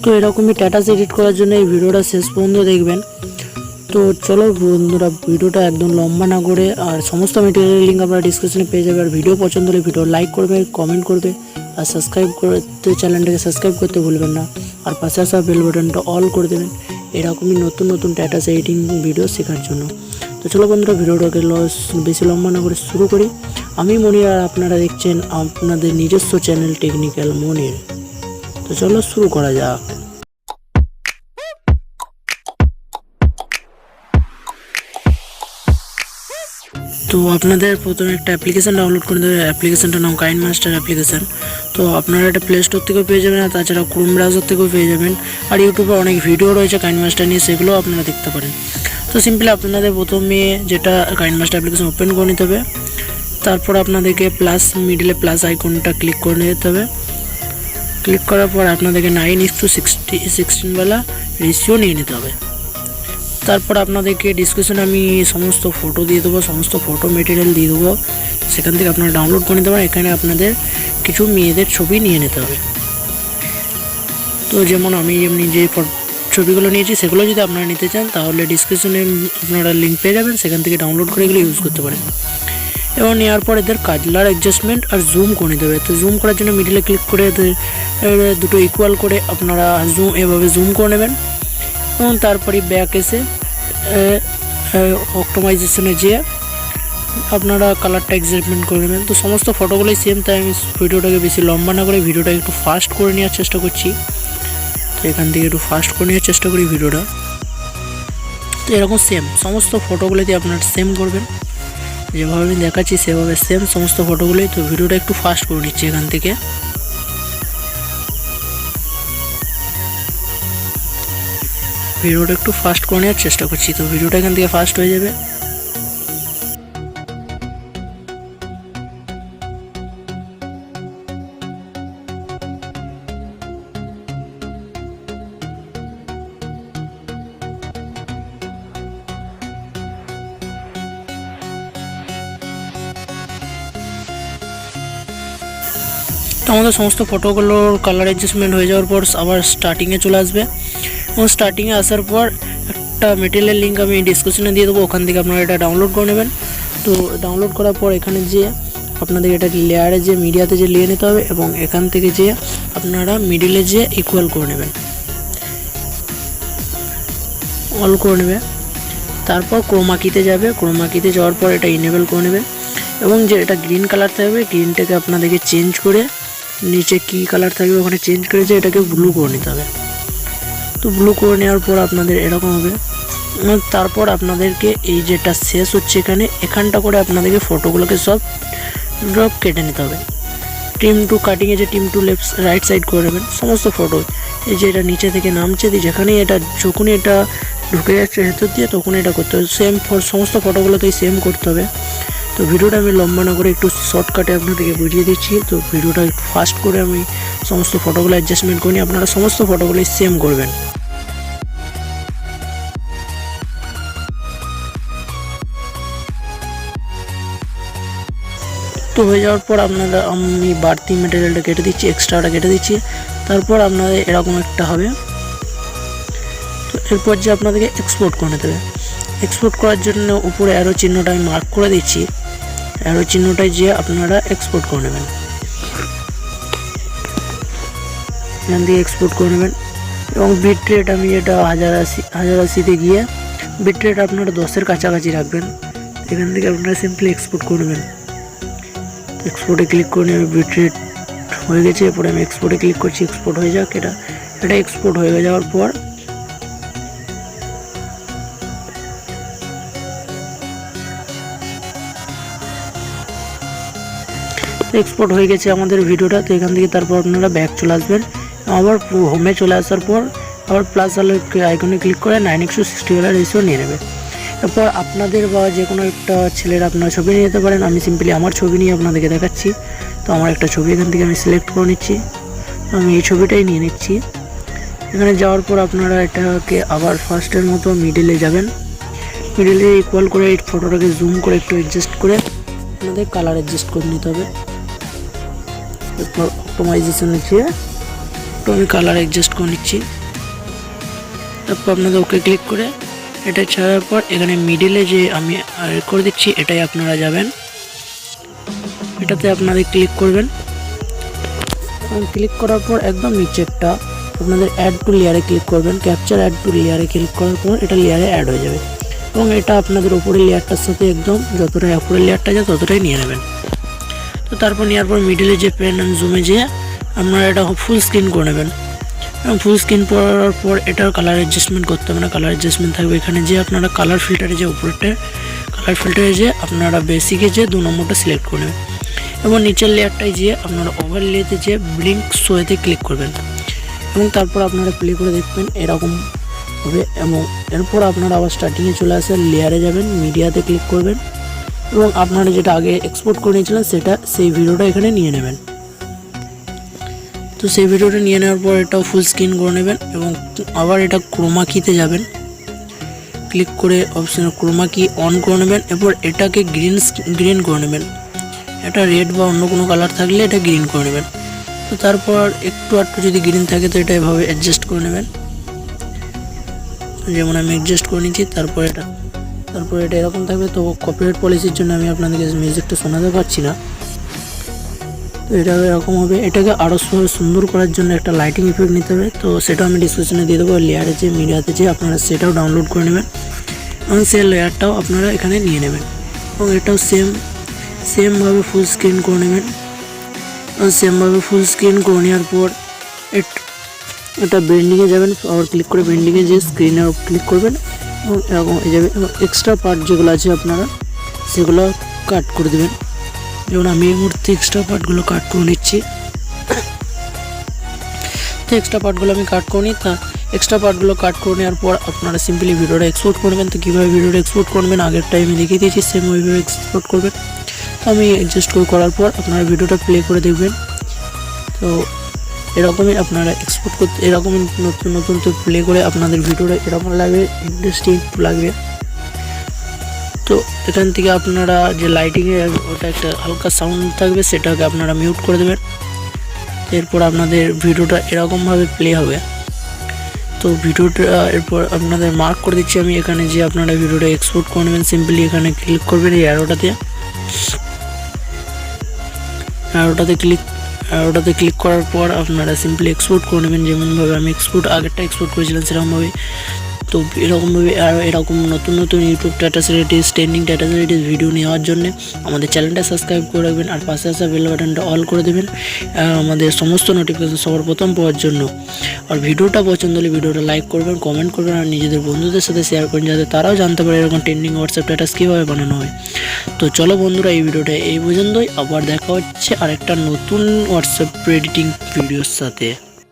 তো এরকমই status edit করার জন্য এই ভিডিওটা শেষ পর্যন্ত দেখবেন। তো চলো বন্ধুরা, ভিডিওটা একদম লম্বা না করে, আর সমস্ত মেটেরিয়ালের লিঙ্ক আপনারা ডিসক্রিপশনে পেয়ে যাবে। আর ভিডিও পছন্দ হলে ভিডিও লাইক করবে, কমেন্ট করবে, আর সাবস্ক্রাইব করতে, চ্যানেলটাকে সাবস্ক্রাইব করতে ভুলবেন না। আর পাশে আসা বেল বাটনটা অল করে দেবেন এরকমই নতুন নতুন স্ট্যাটাস এডিটিং ভিডিও শেখার জন্য। তো চলো বন্ধুরা, ভিডিওটাকে বেশি লম্বা না করে শুরু করি। আমি মনির, আর আপনারা দেখছেন আপনাদের নিজস্ব চ্যানেল টেকনিক্যাল মনির। তো চলো শুরু করা যাক। তো আপনাদের প্রথমে একটা অ্যাপ্লিকেশান ডাউনলোড করে দেবে। অ্যাপ্লিকেশানটার নাম কাইনমাস্টার অ্যাপ্লিকেশান। তো আপনারা এটা প্লে স্টোর থেকেও পেয়ে যাবেন, আর তাছাড়া ক্রোম ব্রাউজার থেকেও পেয়ে যাবেন। আর ইউটিউবে অনেক ভিডিও রয়েছে কাইনমাস্টার নিয়ে, সেগুলোও আপনারা দেখতে পারেন। তো সিম্পলি আপনাদের প্রথমে যেটা কাইনমাস্টার অ্যাপ্লিকেশান ওপেন করে নিতে হবে। তারপর আপনাদেরকে প্লাস মিডলে প্লাস আইকনটা ক্লিক করে নিতে হবে। ক্লিক করার পর আপনাদেরকে 9:16 রেশিও নিয়ে নিতে হবে। তারপর আপনাদেরকে ডিসক্রিপশনে আমি সমস্ত ফটো দিয়ে দেবো, সমস্ত ফটো মেটেরিয়াল দিয়ে দেবো, সেখান থেকে আপনারা ডাউনলোড করে নিতে পারেন। এখানে আপনাদের কিছু মেয়েদের ছবি নিয়ে নিতে হবে। তো যেমন আমি যে ছবিগুলো নিয়েছি সেগুলো যদি আপনারা নিতে চান, তাহলে ডিসক্রিপশনে আপনারা লিঙ্ক পেয়ে যাবেন, সেখান থেকে ডাউনলোড করে এগুলো ইউজ করতে পারেন। এবং নেওয়ার পর এদের কালার অ্যাডজাস্টমেন্ট আর জুম করে নিতে হবে। তো জুম করার জন্য মিডিলে ক্লিক করে দুটো ইকুয়াল করে আপনারা এভাবে জুম করে নেবেন। এবং তারপরে ব্যাক এসে অপটিমাইজেশনে যেয়ে আপনারা কালারটা অ্যাডজাস্টমেন্ট করে নেবেন। তো সমস্ত ফটোগুলোই সেম, তাই আমি ভিডিওটাকে বেশি লম্বা না করে ভিডিওটা একটু ফাস্ট করে নেওয়ার চেষ্টা করছি। তো এখান থেকে একটু ফাস্ট করে নেওয়ার চেষ্টা করি ভিডিওটা। তো এরকম সেম সমস্ত ফটোগুলোতে আপনারা সেম করবেন, যেভাবে আমি দেখাচ্ছি সেভাবে সেম সমস্ত ফটোগুলোই। তো ভিডিওটা একটু ফাস্ট করে নিচ্ছি এখান থেকে। ভিডিওটা একটু ফাস্ট করে নেওয়ার চেষ্টা করছি। তো ভিডিওটা এখান থেকে ফাস্ট হয়ে যাবে। তো আমাদের সমস্ত ফটোগুলোর কালার অ্যাডজাস্টমেন্ট হয়ে যাওয়ার পর আবার স্টার্টিংয়ে চলে আসবে। এবং স্টার্টিংয়ে আসার পর একটা মেটেরিয়ালের লিঙ্ক আমি ডিসক্রিপশনে দিয়ে দেবো, ওখান থেকে আপনারা এটা ডাউনলোড করে নেবেন। তো ডাউনলোড করার পর এখানে যে আপনাদের এটা লেয়ারে যে মিডিয়াতে যে নিয়ে নিতে হবে, এবং এখান থেকে যে আপনারা মিডিলে যে ইকুয়াল করে নেবেন, অল করে নেবে। তারপর ক্রোমাকিতে যাবে, ক্রোমাকিতে যাওয়ার পর এটা ইনেবল করে নেবে। এবং যে এটা গ্রিন কালার থাকবে, গ্রিনটাকে আপনাদেরকে চেঞ্জ করে নিচে কী কালার থাকবে ওখানে চেঞ্জ করে যে এটাকে ব্লু করে নিতে হবে। তো ব্লু করে নেওয়ার পর আপনাদের এরকম হবে। তারপর আপনাদেরকে এই যেটা শেষ হচ্ছে এখানটা করে আপনাদেরকে ফটোগুলোকে সব ড্রপ কেটে নিতে হবে। টিম টু কাটিংয়ে যে team two left right side করে নেবেন সমস্ত ফটো। এই যে এটা নিচে থেকে নামছে দিয়ে যেখানেই এটা যখনই এটা ঢুকে যাচ্ছে ভেতর দিয়ে, তখন এটা করতে হবে। সেম সমস্ত ফটোগুলোতেই সেম করতে হবে। তো ভিডিওটা আমি লম্বা না করে একটু শর্টকাটে আপনাদেরকে বুঝিয়ে দিচ্ছি। তো ভিডিওটা একটু ফাস্ট করে আমি সমস্ত ফটোগুলো অ্যাডজাস্টমেন্ট করি, আপনারা সমস্ত ফটোগুলোই সেম করবেন। তো হয়ে যাওয়ার পর আপনারা আমি বাড়তি মেটেরিয়ালটা কেটে দিচ্ছি, এক্সট্রাটা কেটে দিচ্ছি। তারপর আপনাদের এরকম একটা হবে। তো এরপর যে আপনাদেরকে এক্সপোর্ট করে নিতে হবে। এক্সপোর্ট করার জন্য উপরে অ্যারো চিহ্নটা আমি মার্ক করে দিচ্ছি, অ্যারো চিহ্নটায় যে আপনারা এক্সপোর্ট করে নেবেন। এখান থেকে এক্সপোর্ট করে নেবেন। এবং বিট রেট আমি এটা 1080 গিয়ে বিট রেট আপনারা 10-এর কাছাকাছি রাখবেন। এখান থেকে আপনারা সিম্পলি এক্সপোর্ট করে নেবেন। এক্সপোর্টে ক্লিক করে নেবে, বিট রেট হয়ে গেছে। এরপরে আমি এক্সপোর্টে ক্লিক করছি, এক্সপোর্ট হয়ে যাক। এটা এক্সপোর্ট হয়ে যাওয়ার পর এক্সপোর্ট হয়ে গেছে আমাদের ভিডিওটা। তো এখান থেকে তারপর আপনারা ব্যাক চলে আসবেন। আবার হোমে চলে আসার পর আবার প্লাস আইকনে ক্লিক করে 9:60 রেশিও নিয়ে নেবে। এরপর আপনাদের বা যে কোনো একটা ছেলের আপনারা ছবি নিয়ে যেতে পারেন। আমি সিম্পলি আমার ছবি নিয়ে আপনাদেরকে দেখাচ্ছি। তো আমার একটা ছবি এখান থেকে আমি সিলেক্ট করে নিচ্ছি, আমি এই ছবিটাই নিয়ে নিচ্ছি। এখানে যাওয়ার পর আপনারা এটাকে আবার ফার্স্টের মতো মিডিলে যাবেন। মিডিলে ইকুয়াল করে এই ফটোটাকে জুম করে একটু অ্যাডজাস্ট করে আপনাদের কালার অ্যাডজাস্ট করে নিতে হবে। এরপর অপটিমাইজেশনে যেয়ে তো আমি কালার অ্যাডজাস্ট করে নিচ্ছি। তারপর আপনাদের ওকে ক্লিক করে এটা ছাড়ার পর এখানে মিডিলে যে আমি করে দিচ্ছি এটাই আপনারা যাবেন, এটাতে আপনাদের ক্লিক করবেন এবং ক্লিক করার পর একদম নিচেরটা আপনাদের অ্যাড টু লেয়ারে ক্লিক করবেন। ক্যাপচার অ্যাড টু লেয়ারে ক্লিক করার পর এটা লেয়ারে অ্যাড হয়ে যাবে এবং এটা আপনাদের উপরের লেয়ারটার সাথে একদম যতটাই উপরের লেয়ারটা যায় ততটাই নিয়ে নেবেন। তো তারপর নেওয়ার পর মিডিলে যে পেন অ্যান্ড জুমে যেয়ে আপনারা এটা ফুল স্ক্রিন করে নেবেন এবং ফুল স্ক্রিন করার পর এটার কালার অ্যাডজাস্টমেন্ট করতে হবে না। কালার অ্যাডজাস্টমেন্ট থাকবে এখানে যে আপনারা কালার ফিল্টারে যে উপরেরটা কালার ফিল্টারে যে আপনারা বেসিকে যে 2 নম্বরটা সিলেক্ট করে নেবেন এবং নিচের লেয়ারটায় যেয়ে আপনারা ওভারলেতে যে ব্লিঙ্ক শোতে ক্লিক করবেন এবং তারপর আপনারা প্লে করে দেখবেন এরকম হবে। এবং এরপর আপনারা আবার স্টার্টিংয়ে চলে আসে লেয়ারে যাবেন, মিডিয়াতে ক্লিক করবেন এবং আপনারা যেটা আগে এক্সপোর্ট করে নিয়েছিলেন সেই ভিডিওটা এখানে নিয়ে নেবেন। তো সেই ভিডিওটা নিয়ে নেওয়ার পর এটাও ফুল স্ক্রিন করে নেবেন এবং আবার এটা ক্রোমা কিতে যাবেন, ক্লিক করে অপশানে ক্রোমা কি অন করে নেবেন। এরপর এটাকে গ্রিন করে নেবেন, এটা রেড বা অন্য কোনো কালার থাকলে এটা গ্রিন করে নেবেন। তো তারপর একটু যদি গ্রিন থাকে তো এটা এভাবে অ্যাডজাস্ট করে নেবেন, যেমন আমি অ্যাডজাস্ট করে নিচ্ছি। তারপর এটা এরকম থাকবে। তো কপিরাইট পলিসির জন্য আমি আপনাদেরকে মিউজিকটা শোনাতে পারছি না, তো এটা এরকম হবে। এটাকে আরও সুন্দর করার জন্য একটা লাইটিং ইফেক্ট নিতে হবে, তো সেটা আমি ডিসক্রিপশনে দিয়ে দেবো। লেয়ারে যে মিডিয়াতে যে আপনারা সেটাও ডাউনলোড করে নেবেন এবং সেই লেয়ারটাও আপনারা এখানে নিয়ে নেবেন এবং এটাও সেমভাবে ফুল স্ক্রিন করে নেবেন। সেমভাবে ফুল স্ক্রিন করে নেওয়ার পর এটা ব্লেন্ডিংয়ে যাবেন, আবার ক্লিক করে ব্লেন্ডিংয়ে যে স্ক্রিনে ক্লিক করবেন এবং এরকম হয়ে যাবে। এবং এক্সট্রা পার্ট যেগুলো আছে আপনারা সেগুলো কাট করে দেবেন, যেমন আমি এই মুহূর্তে এক্সট্রা পার্টগুলো কাট করে নিচ্ছি। তো এক্সট্রা পার্টগুলো আমি কাট করে নিই। তা এক্সট্রা পার্টগুলো কাট করে নেওয়ার পর আপনারা সিম্পলি ভিডিওটা এক্সপোর্ট করবেন। তো কীভাবে ভিডিওটা এক্সপোর্ট করবেন আগের টাইমে দেখিয়ে দিয়েছি, সেম ওইভাবে এক্সপোর্ট করবেন। তো আমি অ্যাডজাস্ট করার পর আপনারা ভিডিওটা প্লে করে দেখবেন। তো এরকমই আপনারা এক্সপোর্ট করতে এরকমই নতুন তো প্লে করে আপনাদের ভিডিওটা এরকম লাগবে, ইন্টারেস্টিং লাগবে। তো এখান থেকে আপনারা যে লাইটিংয়ে ওটা একটা হালকা সাউন্ড থাকবে সেটাকে আপনারা মিউট করে দেবেন। এরপর আপনাদের ভিডিওটা এরকমভাবে প্লে হবে। তো ভিডিওটা এরপর আপনাদের মার্ক করে দিচ্ছি আমি এখানে যে আপনারা ভিডিওটা এক্সপোর্ট করে নেবেন। সিম্পলি এখানে ক্লিক করবেন এই অ্যারোটাতে ক্লিক করার পর আপনারা সিম্পলি এক্সপোর্ট করে নেবেন, যেমনভাবে আমি আগেরটা এক্সপোর্ট করেছিলাম সেরকমভাবে। তো এরকমভাবে আরও এরকম নতুন YouTube data series trending data series video নেওয়ার জন্য আমাদের চ্যানেলটা সাবস্ক্রাইব করে রাখবেন আর পাশে আসা বেল বাটনটা অল করে দেবেন আমাদের সমস্ত নোটিফিকেশন সবার প্রথম পাওয়ার জন্য। আর ভিডিওটা পছন্দ হলে ভিডিওটা লাইক করবেন, কমেন্ট করবেন আর নিজেদের বন্ধুদের সাথে শেয়ার করবেন, যাতে তারাও জানতে পারে এরকম ট্রেন্ডিং হোয়াটসঅ্যাপ স্ট্যাটাস কীভাবে বানানো হয়। তো চলো বন্ধুরা, এই ভিডিওটা এই পর্যন্তই। আবার দেখা হচ্ছে আরেকটা নতুন হোয়াটসঅ্যাপ এডিটিং ভিডিওর সাথে।